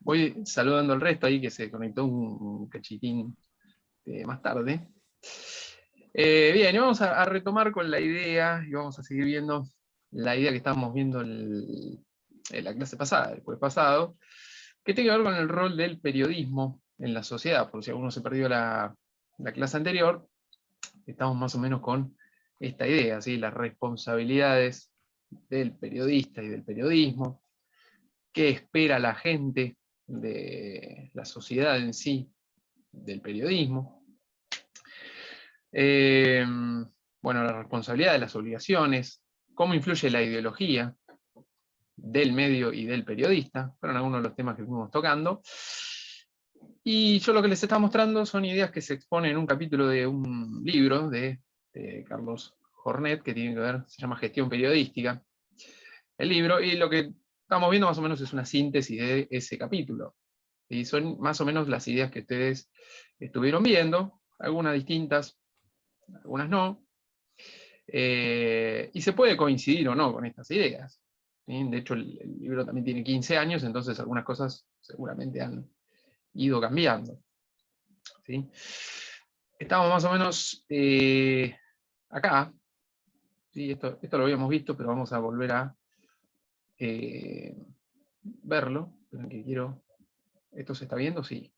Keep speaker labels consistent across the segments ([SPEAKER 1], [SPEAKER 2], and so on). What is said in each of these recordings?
[SPEAKER 1] Voy saludando al resto ahí que se conectó un cachitín más tarde. Bien, y vamos a retomar con la idea, y vamos a seguir viendo la idea que estábamos viendo en la clase pasada, el jueves pasado, que tiene que ver con el rol del periodismo en la sociedad. Por si alguno se perdió la clase anterior, estamos más o menos con esta idea, ¿sí? Las responsabilidades del periodista y del periodismo, qué espera la gente de la sociedad en sí, del periodismo. Bueno, la responsabilidad de las obligaciones, cómo influye la ideología del medio y del periodista, fueron algunos de los temas que fuimos tocando. Y yo lo que les estaba mostrando son ideas que se exponen en un capítulo de un libro de Carlos Jornet, que tiene que ver, se llama Gestión Periodística, el libro, y lo que estamos viendo más o menos es una síntesis de ese capítulo. Y son más o menos las ideas que ustedes estuvieron viendo, algunas distintas, algunas no. Y se puede coincidir o no con estas ideas. ¿Sí? De hecho, el libro también tiene 15 años, entonces algunas cosas seguramente han ido cambiando. ¿Sí? Estamos más o menos acá. ¿Sí? Esto lo habíamos visto, pero vamos a volver a verlo. Que quiero... ¿Esto se está viendo? Sí.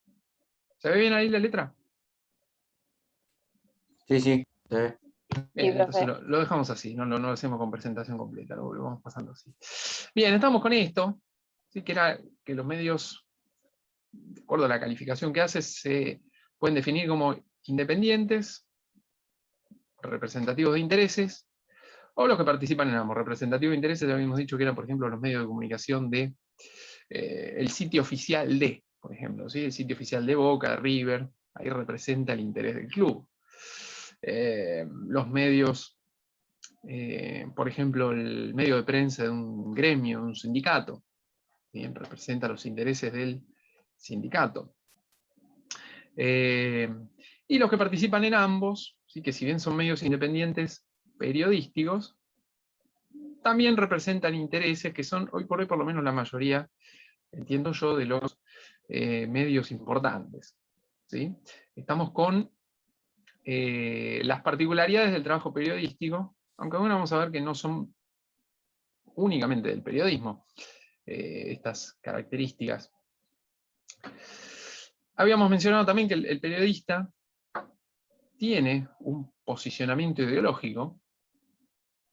[SPEAKER 1] ¿Se ve bien ahí la letra?
[SPEAKER 2] Sí, sí.
[SPEAKER 1] Bien, entonces lo dejamos así, no lo hacemos con presentación completa, lo vamos pasando así. Bien, estamos con esto, ¿sí? Que era que los medios, de acuerdo a la calificación que hace, se pueden definir como independientes, representativos de intereses, o los que participan en ambos. Representativos de intereses, ya habíamos dicho que eran, por ejemplo, los medios de comunicación de el sitio oficial de, por ejemplo, ¿sí? El sitio oficial de Boca, de River, ahí representa el interés del club. Los medios, por ejemplo, el medio de prensa de un gremio, de un sindicato, ¿bien? Representa los intereses del sindicato. Y los que participan en ambos, ¿sí? Que si bien son medios independientes periodísticos, también representan intereses que son hoy por hoy por lo menos la mayoría, entiendo yo, de los medios importantes. ¿Sí? Estamos con las particularidades del trabajo periodístico, aunque bueno, vamos a ver que no son únicamente del periodismo estas características. Habíamos mencionado también que el periodista tiene un posicionamiento ideológico,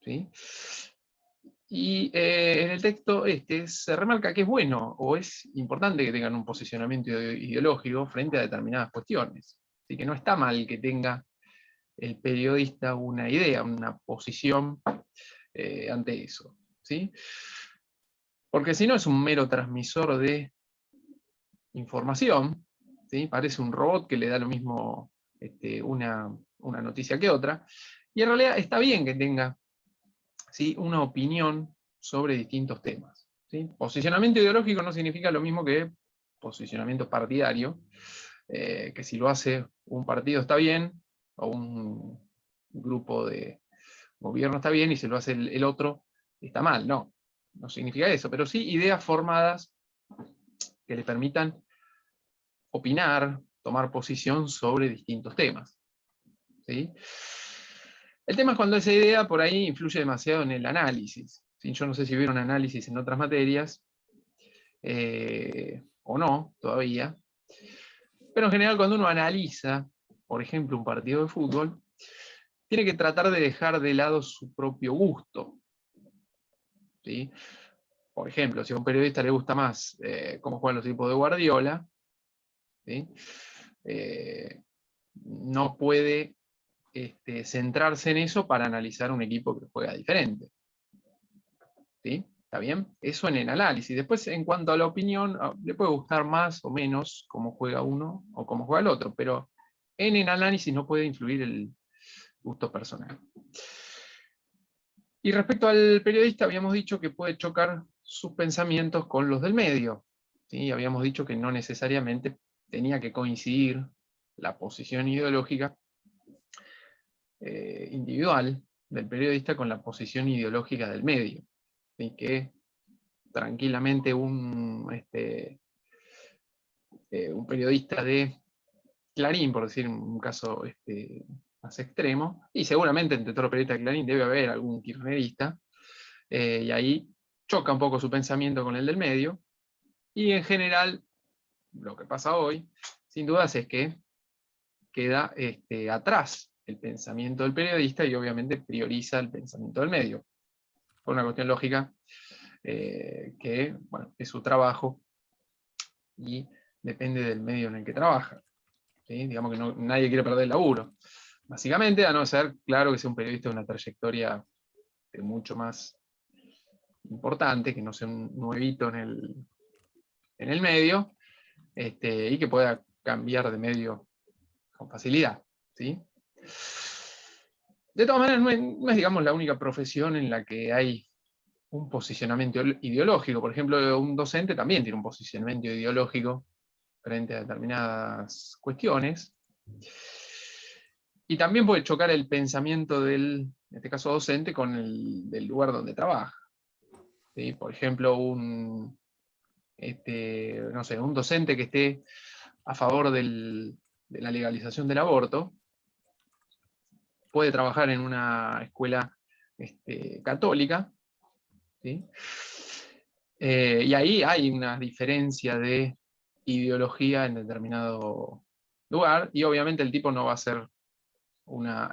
[SPEAKER 1] ¿sí? Y en el texto se remarca que es bueno o es importante que tengan un posicionamiento ideológico frente a determinadas cuestiones. Así que no está mal que tenga el periodista una idea, una posición ante eso. ¿Sí? Porque si no es un mero transmisor de información, ¿sí? Parece un robot que le da lo mismo una noticia que otra, y en realidad está bien que tenga, ¿sí? Una opinión sobre distintos temas. ¿Sí? Posicionamiento ideológico no significa lo mismo que posicionamiento partidario, que si lo hace un partido está bien, o un grupo de gobierno está bien, y si lo hace el otro está mal. No, no significa eso, pero sí ideas formadas que le permitan opinar, tomar posición sobre distintos temas. ¿Sí? El tema es cuando esa idea por ahí influye demasiado en el análisis. ¿Sí? Yo no sé si vieron análisis en otras materias, o no, todavía. Pero en general cuando uno analiza, por ejemplo, un partido de fútbol, tiene que tratar de dejar de lado su propio gusto. ¿Sí? Por ejemplo, si a un periodista le gusta más cómo juegan los equipos de Guardiola, ¿sí? No puede centrarse en eso para analizar un equipo que juega diferente. ¿Sí? ¿Está bien? Eso en el análisis. Después, en cuanto a la opinión, le puede gustar más o menos cómo juega uno o cómo juega el otro, pero en el análisis no puede influir el gusto personal. Y respecto al periodista, habíamos dicho que puede chocar sus pensamientos con los del medio. ¿Sí? Habíamos dicho que no necesariamente tenía que coincidir la posición ideológica individual del periodista con la posición ideológica del medio. ¿Sí? Que tranquilamente un un periodista de Clarín, por decir un caso más extremo, y seguramente entre todos los periodistas de Clarín debe haber algún kirchnerista, y ahí choca un poco su pensamiento con el del medio, y en general, lo que pasa hoy, sin dudas, es que queda atrás el pensamiento del periodista y obviamente prioriza el pensamiento del medio, por una cuestión lógica, que bueno, es su trabajo y depende del medio en el que trabaja. ¿Sí? Digamos que nadie quiere perder el laburo. Básicamente, a no ser, claro, que sea un periodista de una trayectoria mucho más importante, que no sea un nuevito en el medio, y que pueda cambiar de medio con facilidad. ¿Sí? De todas maneras, no es, digamos, la única profesión en la que hay un posicionamiento ideológico. Por ejemplo, un docente también tiene un posicionamiento ideológico frente a determinadas cuestiones. Y también puede chocar el pensamiento en este caso docente, con el del lugar donde trabaja. ¿Sí? Por ejemplo, no sé, un docente que esté a favor de la legalización del aborto, puede trabajar en una escuela católica, ¿sí? Y ahí hay una diferencia de ideología en determinado lugar, y obviamente el tipo no va a hacer una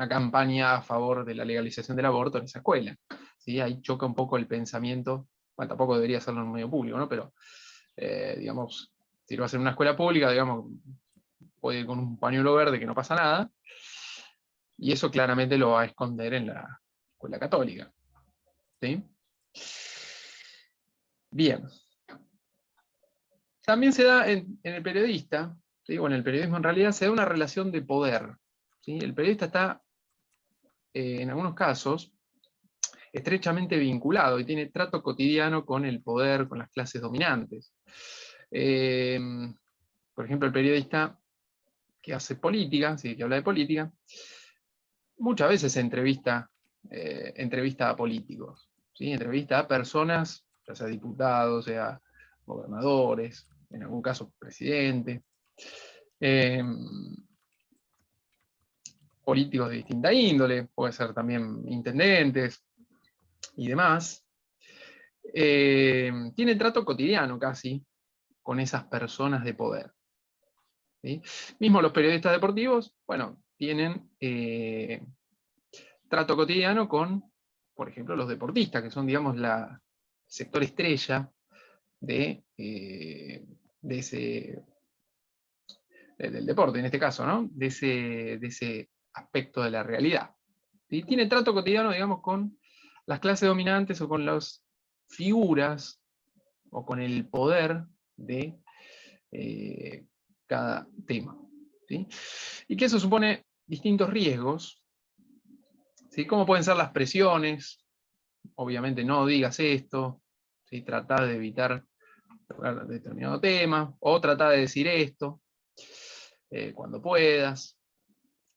[SPEAKER 1] campaña a favor de la legalización del aborto en esa escuela. ¿Sí? Ahí choca un poco el pensamiento, bueno, tampoco debería hacerlo en un medio público, ¿no? Pero, digamos, si lo va a hacer en una escuela pública, digamos, puede ir con un pañuelo verde que no pasa nada, y eso claramente lo va a esconder en la escuela católica. ¿Sí? Bien. También se da en el periodista, ¿sí? O en el periodismo en realidad, se da una relación de poder. ¿Sí? El periodista está, en algunos casos, estrechamente vinculado y tiene trato cotidiano con el poder, con las clases dominantes. Por ejemplo, el periodista que hace política, ¿sí? Que habla de política, muchas veces entrevista a políticos, ¿sí? Entrevista a personas, ya sea diputados, sea gobernadores, en algún caso presidente, políticos de distinta índole, puede ser también intendentes y demás. Tiene trato cotidiano casi con esas personas de poder. ¿Sí? Mismo los periodistas deportivos, bueno, tienen trato cotidiano con, por ejemplo, los deportistas, que son, digamos, el sector estrella del deporte, en este caso, ¿no? De ese aspecto de la realidad. ¿Sí? Tiene trato cotidiano, digamos, con las clases dominantes o con las figuras o con el poder de cada tema. ¿Sí? Y que eso supone distintos riesgos, ¿sí? Como pueden ser las presiones, obviamente no digas esto, ¿sí? Trata de evitar tocar determinado tema, o trata de decir esto cuando puedas.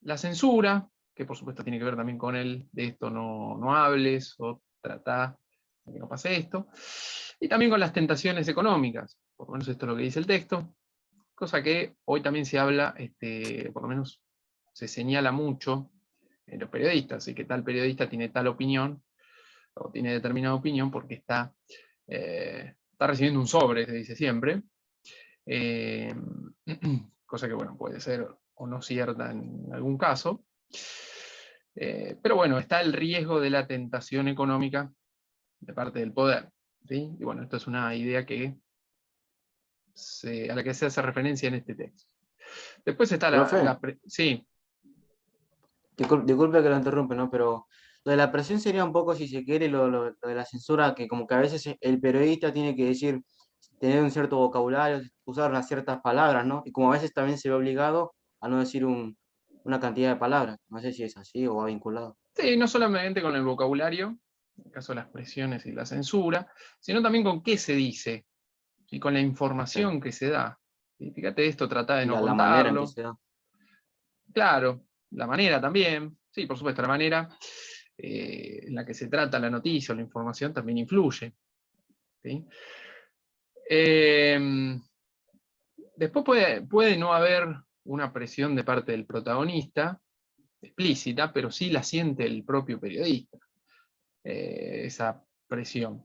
[SPEAKER 1] La censura, que por supuesto tiene que ver también con el de esto no hables, o trata de que no pase esto. Y también con las tentaciones económicas, por lo menos esto es lo que dice el texto, cosa que hoy también se habla, por lo menos se señala mucho en los periodistas, y que tal periodista tiene tal opinión, o tiene determinada opinión porque está recibiendo un sobre, se dice siempre, cosa que bueno, puede ser o no cierta en algún caso, pero bueno, está el riesgo de la tentación económica de parte del poder, ¿sí? Y bueno, esto es una idea a la que se hace referencia en este texto. Después está
[SPEAKER 2] Profe,
[SPEAKER 1] sí.
[SPEAKER 2] disculpe que lo interrumpe, ¿no? Pero lo de la presión sería un poco, si se quiere, lo de la censura, que como que a veces el periodista tiene que decir, tener un cierto vocabulario, usar unas ciertas palabras, ¿no? Y como a veces también se ve obligado a no decir una cantidad de palabras. No sé si es así o va vinculado.
[SPEAKER 1] Sí, no solamente con el vocabulario, en el caso de las presiones y la censura, sino también con qué se dice y con la
[SPEAKER 2] Sí.
[SPEAKER 1] información que se da. Y fíjate esto, trata de
[SPEAKER 2] Y
[SPEAKER 1] no
[SPEAKER 2] la manera en que
[SPEAKER 1] contarlo.
[SPEAKER 2] se da.
[SPEAKER 1] Claro, la manera también, sí, por supuesto, la manera en la que se trata la noticia o la información también influye. ¿Sí? Después puede no haber una presión de parte del protagonista explícita, pero sí la siente el propio periodista, esa presión.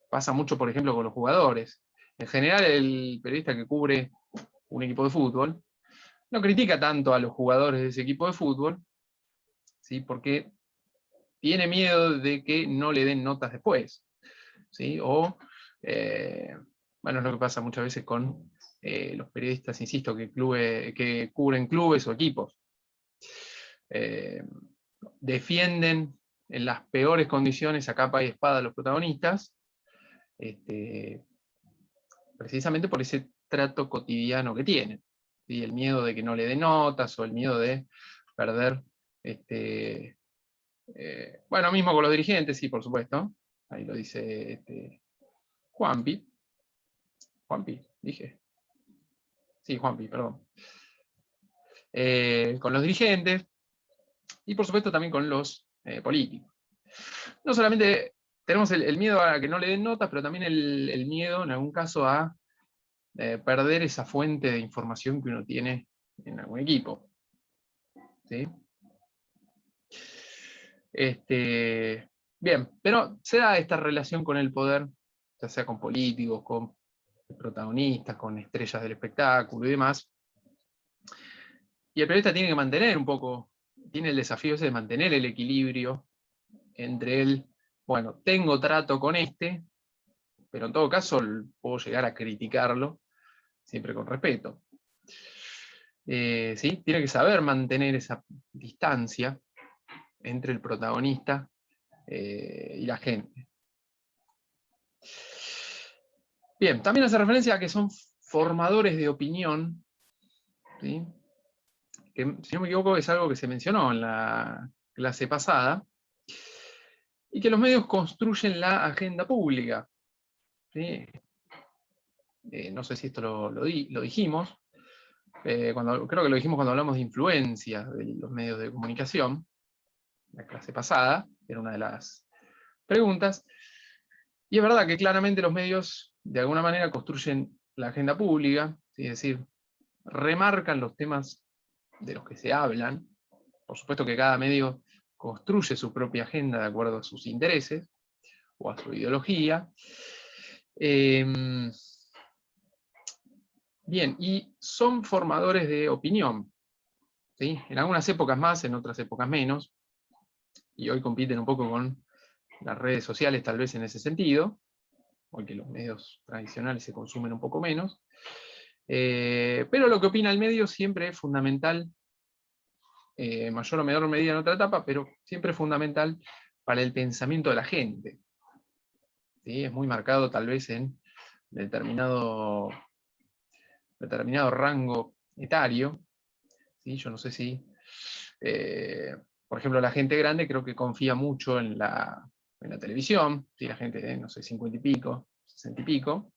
[SPEAKER 1] Pasa mucho, por ejemplo, con los jugadores. En general, el periodista que cubre un equipo de fútbol no critica tanto a los jugadores de ese equipo de fútbol, ¿sí? Porque tiene miedo de que no le den notas después, ¿sí? O, bueno, es lo que pasa muchas veces con los periodistas, insisto, que cubren clubes o equipos. Defienden en las peores condiciones a capa y espada a los protagonistas, precisamente por ese trato cotidiano que tienen, ¿sí? El miedo de que no le den notas o el miedo de perder, bueno, mismo con los dirigentes, sí, por supuesto, ahí lo dice Juanpi, dije, sí, Juanpi, perdón, con los dirigentes y por supuesto también con los políticos. No solamente tenemos el miedo a que no le den notas, pero también el miedo en algún caso a perder esa fuente de información que uno tiene en algún equipo, ¿sí? Bien, pero se da esta relación con el poder, ya sea con políticos, con protagonistas, con estrellas del espectáculo y demás. Y el periodista tiene que mantener un poco, tiene el desafío ese de mantener el equilibrio entre el, bueno, tengo trato con este, pero en todo caso puedo llegar a criticarlo, siempre con respeto. ¿Sí? Tiene que saber mantener esa distancia entre el protagonista y la gente. Bien, también hace referencia a que son formadores de opinión, ¿sí? Que, si no me equivoco, es algo que se mencionó en la clase pasada, y que los medios construyen la agenda pública, ¿sí? No sé si esto lo dijimos, creo que lo dijimos cuando hablamos de influencia de los medios de comunicación, la clase pasada, era una de las preguntas, y es verdad que claramente los medios de alguna manera construyen la agenda pública, ¿sí? Es decir, remarcan los temas de los que se hablan. Por supuesto que cada medio construye su propia agenda de acuerdo a sus intereses o a su ideología. Bien, y son formadores de opinión, ¿sí? En algunas épocas más, en otras épocas menos, y hoy compiten un poco con las redes sociales tal vez en ese sentido, porque los medios tradicionales se consumen un poco menos, pero lo que opina el medio siempre es fundamental, mayor o menor medida en otra etapa, pero siempre es fundamental para el pensamiento de la gente, ¿sí? Es muy marcado tal vez en determinado rango etario, ¿sí? Yo no sé si, por ejemplo, la gente grande creo que confía mucho en la televisión, ¿sí? La gente de, no sé, 50 y pico, 60 y pico,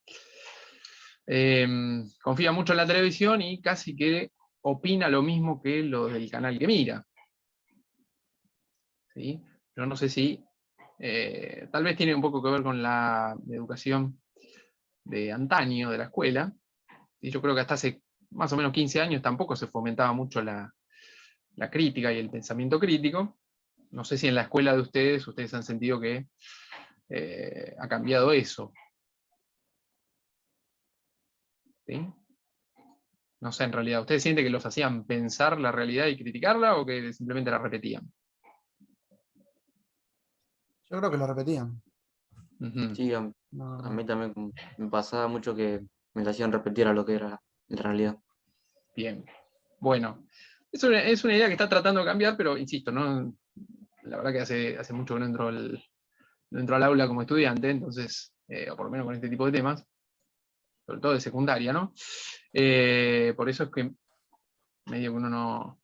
[SPEAKER 1] confía mucho en la televisión y casi que opina lo mismo que lo del canal que mira, ¿sí? Yo no sé si, tal vez tiene un poco que ver con la educación de antaño, de la escuela, y yo creo que hasta hace más o menos 15 años tampoco se fomentaba mucho la crítica y el pensamiento crítico. No sé si en la escuela de ustedes han sentido que ha cambiado eso, ¿sí? No sé, en realidad, ¿ustedes sienten que los hacían pensar la realidad y criticarla o que simplemente la repetían?
[SPEAKER 3] Yo creo que lo repetían.
[SPEAKER 1] Ujú.
[SPEAKER 2] Sí, a
[SPEAKER 3] No,
[SPEAKER 2] mí también me pasaba mucho que me la hacían repetir a lo que era en realidad.
[SPEAKER 1] Bien. Bueno, es una idea que está tratando de cambiar, pero insisto, ¿no? La verdad que hace mucho que no entro al aula como estudiante, entonces, o por lo menos con este tipo de temas, sobre todo de secundaria, ¿no? Por eso es que medio que uno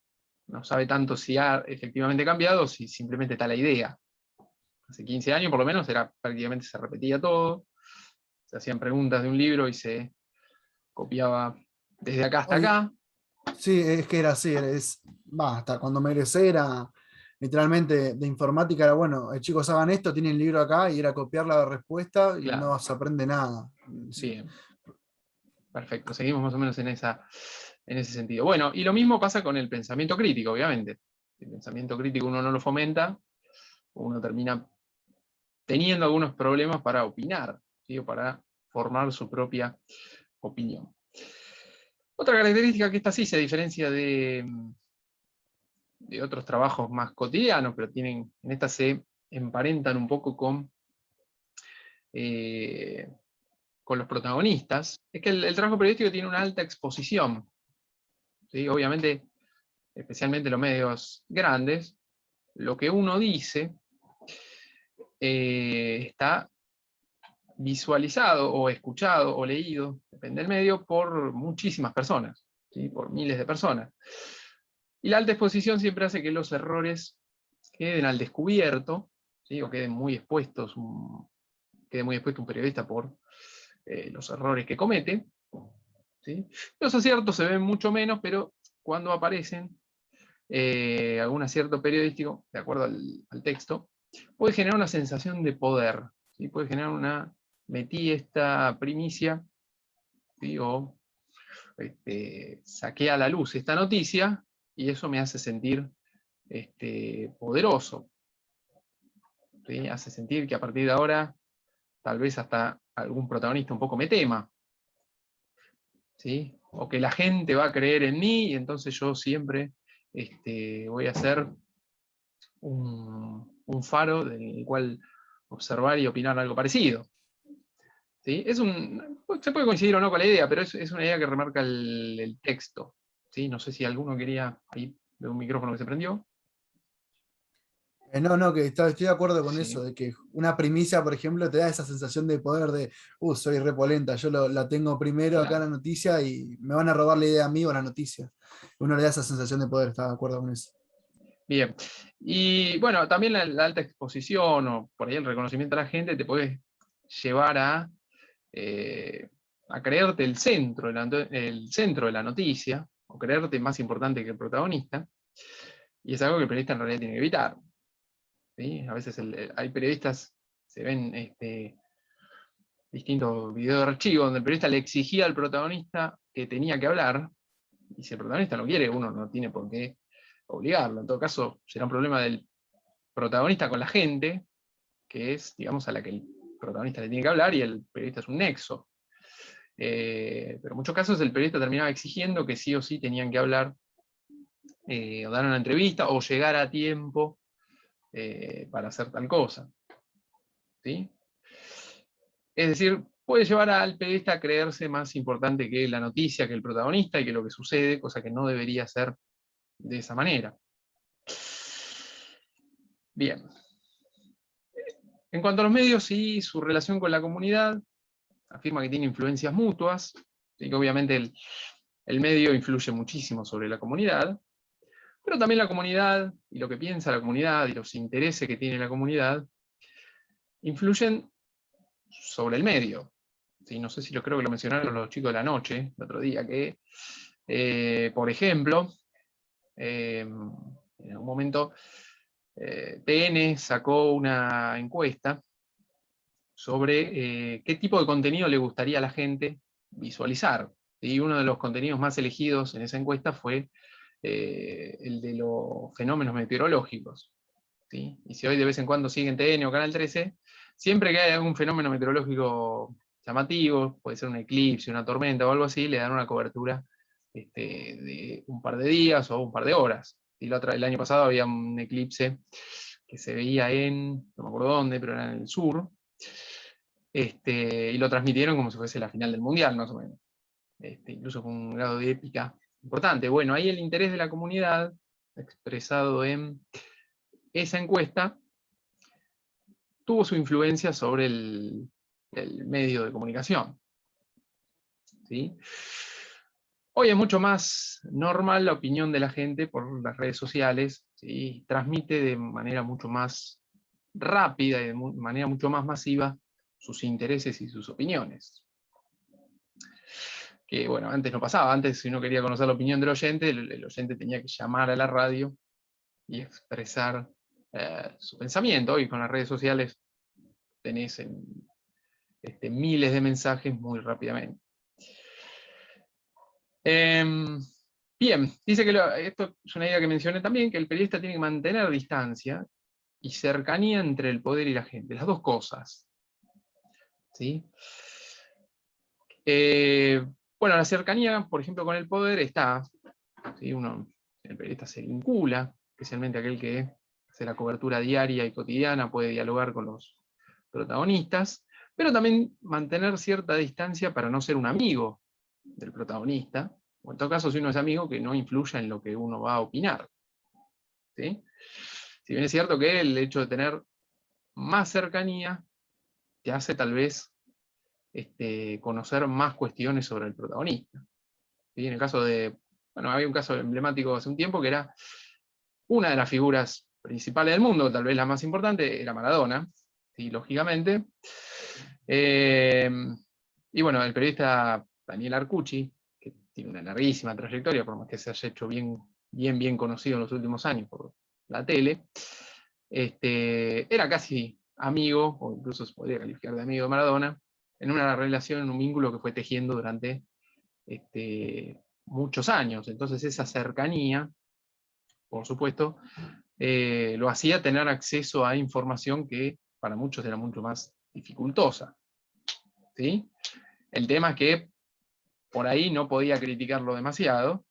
[SPEAKER 1] no sabe tanto si ha efectivamente cambiado o si simplemente está la idea. Hace 15 años por lo menos prácticamente se repetía todo, se hacían preguntas de un libro y se copiaba desde acá hasta
[SPEAKER 3] hoy,
[SPEAKER 1] acá.
[SPEAKER 3] sí, es que era así, hasta cuando me egresé era literalmente de informática, era bueno, chicos hagan esto, tienen el libro acá y era copiar la respuesta y
[SPEAKER 1] Claro,
[SPEAKER 3] no se aprende nada. Sí.
[SPEAKER 1] bien. Perfecto, seguimos más o menos en ese sentido. Bueno, y lo mismo pasa con el pensamiento crítico, obviamente. Si el pensamiento crítico uno no lo fomenta, uno termina teniendo algunos problemas para opinar, ¿sí? O para formar su propia opinión. Otra característica que esta sí se diferencia de otros trabajos más cotidianos, pero en esta se emparentan un poco con los protagonistas, es que el trabajo periodístico tiene una alta exposición. ¿Sí? Obviamente, especialmente los medios grandes, lo que uno dice está visualizado o escuchado o leído, depende del medio, por muchísimas personas, ¿sí? Por miles de personas. Y la alta exposición siempre hace que los errores queden al descubierto, ¿sí? O quede muy expuesto un periodista por los errores que comete. ¿Sí? Los aciertos se ven mucho menos, pero cuando aparecen, algún acierto periodístico, de acuerdo al texto, puede generar una sensación de poder, ¿sí? Puede generar metí esta primicia, ¿sí? O saqué a la luz esta noticia, y eso me hace sentir poderoso, ¿sí? Hace sentir que a partir de ahora, tal vez hasta algún protagonista un poco me tema, ¿sí? O que la gente va a creer en mí, y entonces yo siempre voy a ser un faro del cual observar y opinar algo parecido. ¿Sí? Se puede coincidir o no con la idea, pero es una idea que remarca el texto. ¿Sí? No sé si alguno quería, ahí veo un micrófono que se prendió.
[SPEAKER 3] No, que estoy de acuerdo con
[SPEAKER 1] Sí.
[SPEAKER 3] eso, de que una primicia, por ejemplo, te da esa sensación de poder de, soy repolenta, yo la tengo primero acá en la noticia y me van a robar la idea a mí o la noticia. Uno le da esa sensación de poder, está de acuerdo con eso.
[SPEAKER 1] Bien. Y bueno, también la alta exposición o por ahí el reconocimiento a la gente te puede llevar a creerte el centro de la noticia, o creerte más importante que el protagonista, y es algo que el periodista en realidad tiene que evitar. ¿Sí? A veces hay periodistas, se ven distintos videos de archivo donde el periodista le exigía al protagonista que tenía que hablar, y si el protagonista no quiere, uno no tiene por qué obligarlo. En todo caso, será un problema del protagonista con la gente, que es, digamos, a la que el protagonista le tiene que hablar, y el periodista es un nexo. Pero en muchos casos el periodista terminaba exigiendo que sí o sí tenían que hablar, o dar una entrevista, o llegar a tiempo para hacer tal cosa. ¿Sí? Es decir, puede llevar al periodista a creerse más importante que la noticia, que el protagonista y que lo que sucede, cosa que no debería ser de esa manera. Bien. En cuanto a los medios y su relación con la comunidad, afirma que tiene influencias mutuas, y que obviamente el medio influye muchísimo sobre la comunidad, pero también la comunidad y lo que piensa la comunidad y los intereses que tiene la comunidad influyen sobre el medio. ¿Sí? No sé si creo que lo mencionaron los chicos de la noche, el otro día, que, por ejemplo, en algún momento TN sacó una encuesta sobre qué tipo de contenido le gustaría a la gente visualizar. Y uno de los contenidos más elegidos en esa encuesta fue el de los fenómenos meteorológicos. ¿Sí? Y si hoy de vez en cuando siguen TN o Canal 13, siempre que hay algún fenómeno meteorológico llamativo, puede ser un eclipse, una tormenta o algo así, le dan una cobertura de un par de días o un par de horas. Y el año pasado había un eclipse que se veía no me acuerdo dónde, pero era en el sur, y lo transmitieron como si fuese la final del Mundial, más o menos. Incluso con un grado de épica importante. Bueno, ahí el interés de la comunidad, expresado en esa encuesta, tuvo su influencia sobre el medio de comunicación. ¿Sí? Hoy es mucho más normal la opinión de la gente por las redes sociales, ¿sí? Transmite de manera mucho más rápida y de manera mucho más masiva sus intereses y sus opiniones. Que bueno, antes no pasaba. Antes, si uno quería conocer la opinión del oyente, el oyente tenía que llamar a la radio y expresar su pensamiento. Hoy con las redes sociales tenés miles de mensajes muy rápidamente. Bien, dice que esto es una idea que mencioné también, que el periodista tiene que mantener distancia y cercanía entre el poder y la gente, las dos cosas. ¿Sí? Bueno, la cercanía, por ejemplo, con el poder está, ¿sí? El periodista se vincula, especialmente aquel que hace la cobertura diaria y cotidiana, puede dialogar con los protagonistas, pero también mantener cierta distancia para no ser un amigo del protagonista, o en todo caso, si uno es amigo, que no influya en lo que uno va a opinar. ¿Sí? Si bien es cierto que el hecho de tener más cercanía te hace tal vez conocer más cuestiones sobre el protagonista. ¿Sí? En el caso de, bueno, había un caso emblemático hace un tiempo que era una de las figuras principales del mundo, tal vez la más importante, era Maradona, ¿sí? Lógicamente. Y bueno, el periodista Daniel Arcucci, que tiene una larguísima trayectoria, por más que se haya hecho bien conocido en los últimos años por la tele, era casi amigo, o incluso se podría calificar de amigo de Maradona, en una relación, en un vínculo que fue tejiendo durante muchos años. Entonces esa cercanía, por supuesto, lo hacía tener acceso a información que para muchos era mucho más dificultosa. ¿Sí? El tema es que por ahí no podía criticarlo demasiado,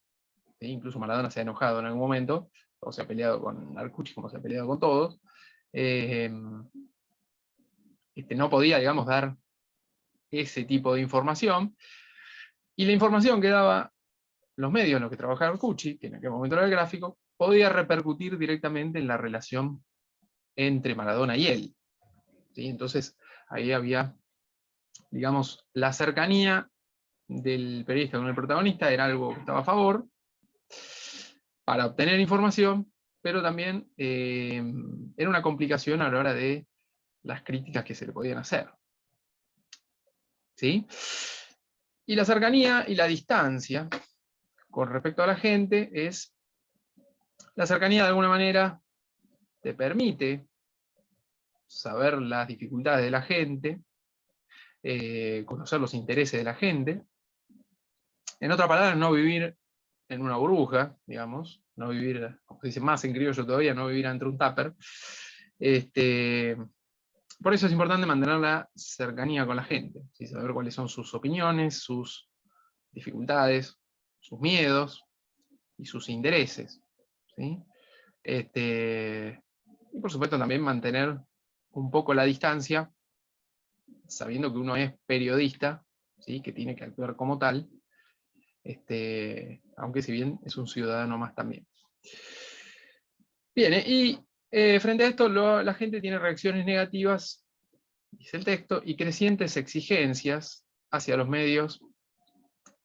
[SPEAKER 1] ¿sí? Incluso Maradona se ha enojado en algún momento, o se ha peleado con Arcucci como se ha peleado con todos. No podía, digamos, dar ese tipo de información, y la información que daba los medios en los que trabajaba Arcucci, que en aquel momento era el Gráfico, podía repercutir directamente en la relación entre Maradona y él. ¿Sí? Entonces ahí había, digamos, la cercanía del periodista con el protagonista era algo que estaba a favor para obtener información, pero también era una complicación a la hora de las críticas que se le podían hacer. ¿Sí? Y la cercanía y la distancia con respecto a la gente es, la cercanía de alguna manera te permite saber las dificultades de la gente, conocer los intereses de la gente. En otras palabras, no vivir en una burbuja, digamos, no vivir, como se dice más en criollo todavía, no vivir entre un tupper. Por eso es importante mantener la cercanía con la gente, ¿sí? Saber cuáles son sus opiniones, sus dificultades, sus miedos y sus intereses. ¿Sí? Y por supuesto también mantener un poco la distancia, sabiendo que uno es periodista, ¿sí? Que tiene que actuar como tal, aunque si bien es un ciudadano más también. Bien, y frente a esto la gente tiene reacciones negativas, dice el texto, y crecientes exigencias hacia los medios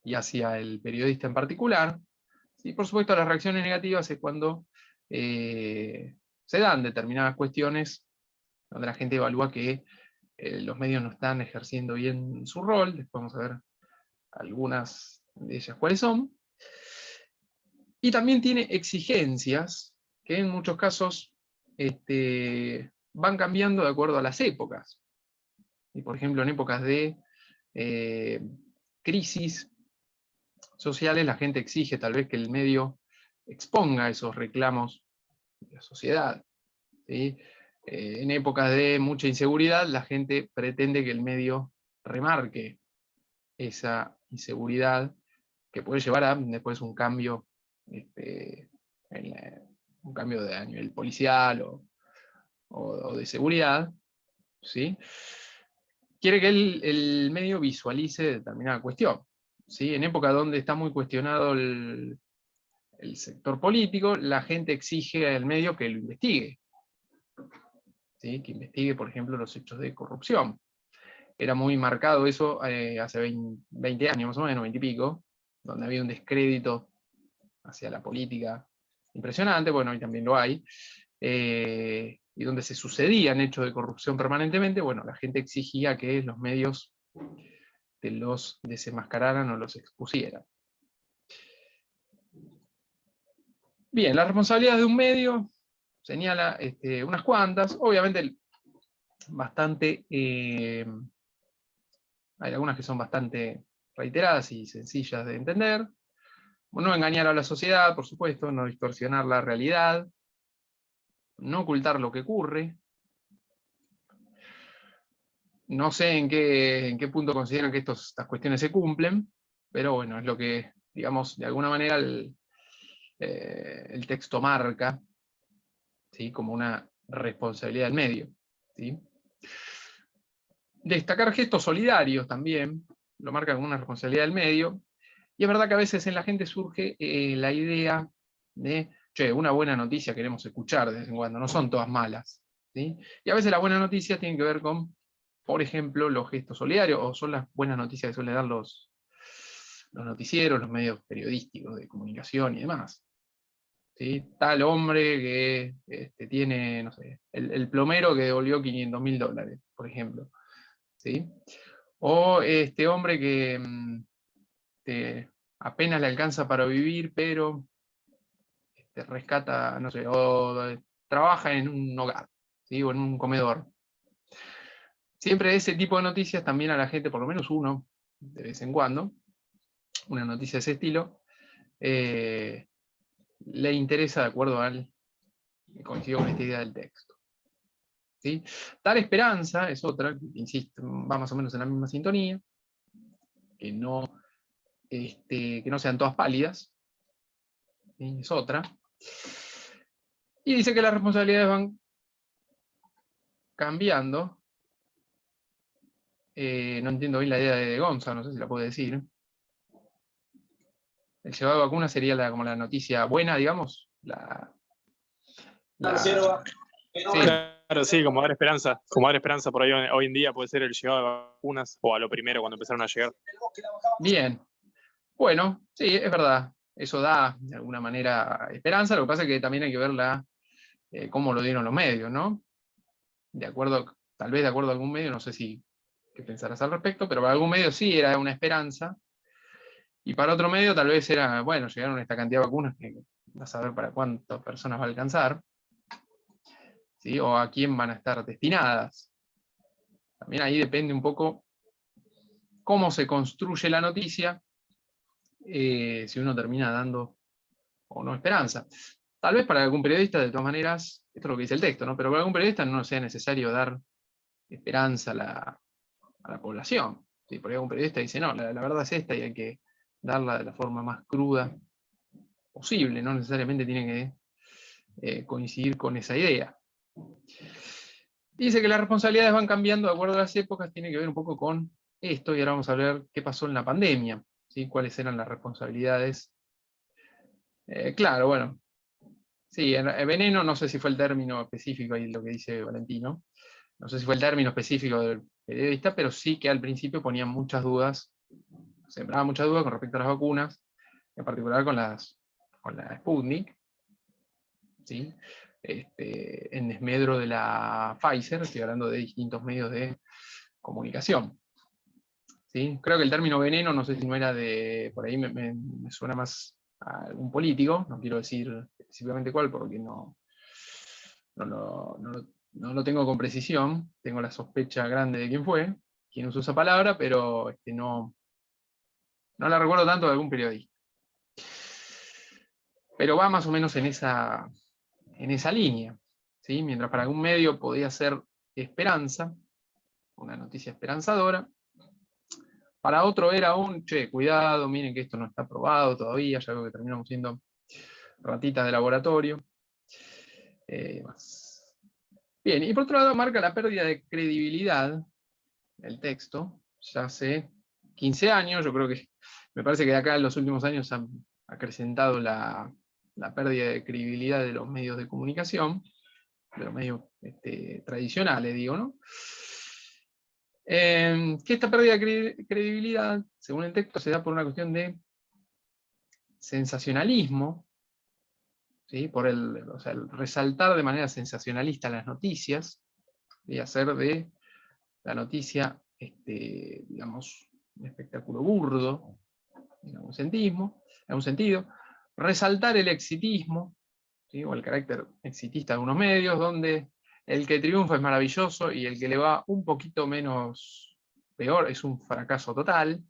[SPEAKER 1] y hacia el periodista en particular. Y por supuesto las reacciones negativas es cuando se dan determinadas cuestiones donde la gente evalúa que los medios no están ejerciendo bien su rol. Después vamos a ver algunas de ellas cuáles son. Y también tiene exigencias que en muchos casos van cambiando de acuerdo a las épocas. Y por ejemplo, en épocas de crisis sociales, la gente exige tal vez que el medio exponga esos reclamos de la sociedad. ¿Sí? En épocas de mucha inseguridad, la gente pretende que el medio remarque esa inseguridad, que puede llevar a después un cambio, un cambio a nivel policial o de seguridad. ¿Sí? Quiere que el medio visualice determinada cuestión. ¿Sí? En épocas donde está muy cuestionado el sector político, la gente exige al medio que lo investigue. ¿Sí? Que investigue, por ejemplo, los hechos de corrupción. Era muy marcado eso hace 20 años más o menos, 20 y pico, donde había un descrédito hacia la política impresionante, bueno, hoy también lo hay, y donde se sucedían hechos de corrupción permanentemente, bueno, la gente exigía que los medios te los desenmascararan o los expusieran. Bien, la responsabilidad de un medio señala unas cuantas, obviamente bastante, hay algunas que son bastante reiteradas y sencillas de entender. No engañar a la sociedad, por supuesto, no distorsionar la realidad, no ocultar lo que ocurre. No sé en qué punto consideran que estas cuestiones se cumplen, pero bueno, es lo que, digamos, de alguna manera el texto marca, ¿sí? Como una responsabilidad del medio, ¿sí? Destacar gestos solidarios también, lo marca como una responsabilidad del medio, y es verdad que a veces en la gente surge la idea de, che, una buena noticia queremos escuchar de vez en cuando, no son todas malas, ¿sí? Y a veces las buenas noticias tienen que ver con, por ejemplo, los gestos solidarios, o son las buenas noticias que suelen dar los noticieros, los medios periodísticos de comunicación y demás. ¿Sí? Tal hombre que tiene, no sé, el plomero que devolvió $500.000, por ejemplo. ¿Sí? O este hombre que apenas le alcanza para vivir, pero rescata, no sé, o trabaja en un hogar, ¿sí? O en un comedor. Siempre ese tipo de noticias también a la gente, por lo menos uno, de vez en cuando, una noticia de ese estilo, le interesa de acuerdo al, coincido con esta idea del texto. ¿Sí? Dar esperanza es otra, que, insisto, va más o menos en la misma sintonía, que no sean todas pálidas, ¿sí? Es otra. Y dice que las responsabilidades van cambiando. No entiendo bien la idea de Gonza, no sé si la puede decir. El llevado de vacunas sería como la noticia buena, digamos. Sí.
[SPEAKER 4] Claro, sí, como dar esperanza. Como dar esperanza por ahí hoy en día puede ser el llegado de vacunas, o a lo primero cuando empezaron a llegar.
[SPEAKER 1] Bien. Bueno, sí, es verdad. Eso da, de alguna manera, esperanza. Lo que pasa es que también hay que ver cómo lo dieron los medios, ¿no? Tal vez de acuerdo a algún medio, no sé qué pensarás al respecto, pero para algún medio sí era una esperanza. Y para otro medio tal vez era, bueno, llegaron esta cantidad de vacunas que vas a ver para cuántas personas va a alcanzar, ¿sí? O a quién van a estar destinadas. También ahí depende un poco cómo se construye la noticia, si uno termina dando o no esperanza. Tal vez para algún periodista, de todas maneras, esto es lo que dice el texto, ¿no? Pero para algún periodista no sea necesario dar esperanza a la población. ¿Sí? Porque algún periodista dice, no, la verdad es esta y hay que darla de la forma más cruda posible, no necesariamente tiene que coincidir con esa idea. Dice que las responsabilidades van cambiando de acuerdo a las épocas, tiene que ver un poco con esto, y ahora vamos a ver qué pasó en la pandemia, ¿sí? Cuáles eran las responsabilidades. Claro, bueno, sí, veneno no sé si fue el término específico, ahí lo que dice Valentino, no sé si fue el término específico del periodista, pero sí que al principio ponían muchas dudas, sembraba muchas dudas con respecto a las vacunas, en particular con la Sputnik, ¿sí? En desmedro de la Pfizer, estoy hablando de distintos medios de comunicación. ¿Sí? Creo que el término veneno, no sé si no era por ahí me suena más a algún político, no quiero decir específicamente cuál, porque no lo tengo con precisión, tengo la sospecha grande de quién usó esa palabra, pero no la recuerdo tanto de algún periodista. Pero va más o menos en esa línea, ¿sí? Mientras para algún medio podía ser esperanza, una noticia esperanzadora, para otro era che, cuidado, miren que esto no está probado todavía, ya veo que terminamos siendo ratitas de laboratorio. Bien, y por otro lado marca la pérdida de credibilidad del texto, ya hace 15 años, yo creo que, me parece que de acá en los últimos años han acrecentado la pérdida de credibilidad de los medios de comunicación, de los medios tradicionales, digo, ¿no? Que esta pérdida de credibilidad, según el texto, se da por una cuestión de sensacionalismo, ¿sí? Por el resaltar de manera sensacionalista las noticias, y hacer de la noticia, digamos, un espectáculo burdo, en algún sentido, resaltar el exitismo, ¿sí? O el carácter exitista de unos medios, donde el que triunfa es maravilloso y el que le va un poquito menos peor es un fracaso total,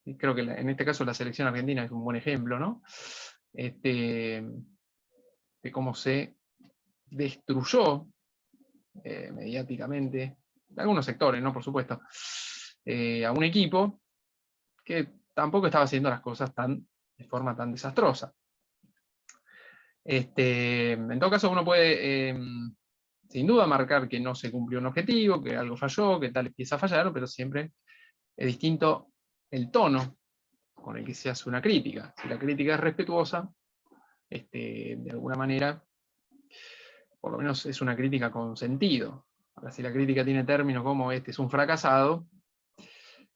[SPEAKER 1] y creo que en este caso la selección argentina es un buen ejemplo, ¿no? De cómo se destruyó mediáticamente, de algunos sectores, ¿no? Por supuesto, a un equipo que tampoco estaba haciendo las cosas de forma tan desastrosa. En todo caso, uno puede, sin duda, marcar que no se cumplió un objetivo, que algo falló, que tal empieza a fallar, pero siempre es distinto el tono con el que se hace una crítica. Si la crítica es respetuosa, de alguna manera, por lo menos es una crítica con sentido. Ahora, si la crítica tiene términos como este es un fracasado,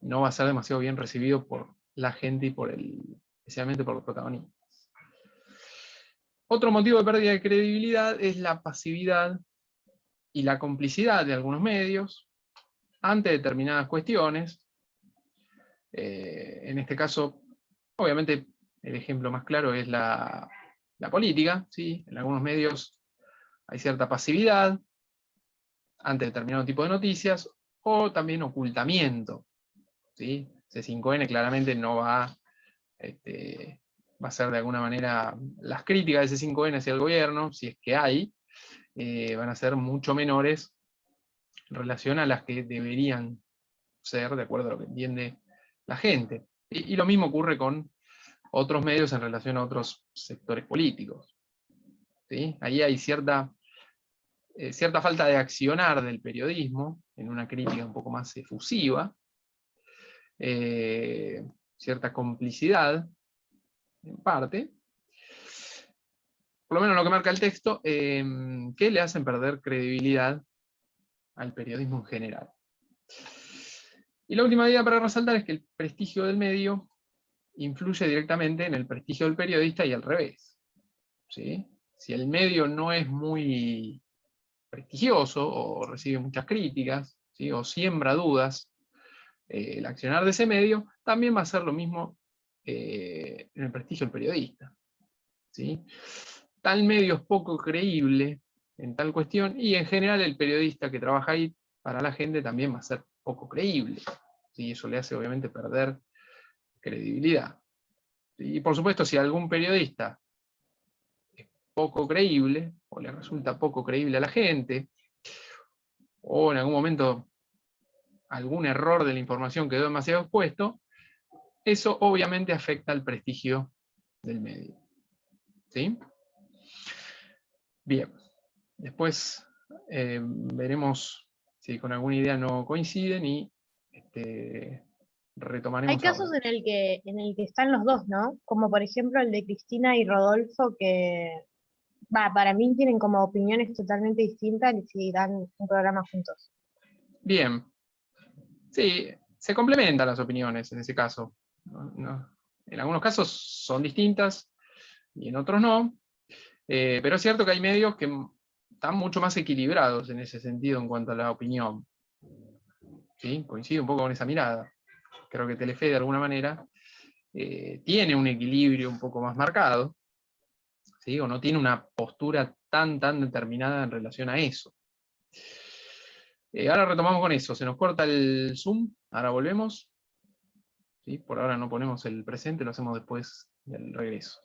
[SPEAKER 1] no va a ser demasiado bien recibido por la gente y especialmente por los protagonistas. Otro motivo de pérdida de credibilidad es la pasividad y la complicidad de algunos medios ante determinadas cuestiones. En este caso, obviamente, el ejemplo más claro es la política, ¿sí? En algunos medios hay cierta pasividad ante determinado tipo de noticias, o también ocultamiento, ¿sí? C5N claramente no va a ser de alguna manera, las críticas de C5N hacia el gobierno, si es que hay, van a ser mucho menores en relación a las que deberían ser, de acuerdo a lo que entiende la gente. Y lo mismo ocurre con otros medios en relación a otros sectores políticos, ¿sí? Ahí hay cierta falta de accionar del periodismo, en una crítica un poco más efusiva, cierta complicidad, en parte, por lo menos lo que marca el texto, que le hacen perder credibilidad al periodismo en general. Y la última idea para resaltar es que el prestigio del medio influye directamente en el prestigio del periodista y al revés, ¿sí? Si el medio no es muy prestigioso o recibe muchas críticas, ¿sí? O siembra dudas, el accionar de ese medio también va a ser lo mismo en el prestigio del periodista, ¿sí? Tal medio es poco creíble en tal cuestión, y en general el periodista que trabaja ahí para la gente también va a ser poco creíble, ¿sí? Eso le hace obviamente perder credibilidad. Y por supuesto, si algún periodista es poco creíble, o le resulta poco creíble a la gente, o en algún momento algún error de la información quedó demasiado expuesto, eso obviamente afecta al prestigio del medio, ¿sí? Bien, después veremos si con alguna idea no coinciden y retomaremos
[SPEAKER 5] Hay casos
[SPEAKER 1] ahora.
[SPEAKER 5] en el que están los dos, ¿no? Como por ejemplo el de Cristina y Rodolfo, que para mí tienen como opiniones totalmente distintas y si dan un programa juntos.
[SPEAKER 1] Bien, sí, se complementan las opiniones en ese caso. En algunos casos son distintas y en otros no, pero es cierto que hay medios que están mucho más equilibrados en ese sentido en cuanto a la opinión. ¿Sí? Coincido un poco con esa mirada. Creo que Telefe de alguna manera tiene un equilibrio un poco más marcado, ¿sí? O no tiene una postura tan determinada en relación a eso. Ahora retomamos con eso, se nos corta el Zoom, ahora volvemos. ¿Sí? Por ahora no ponemos el presente, lo hacemos después del regreso.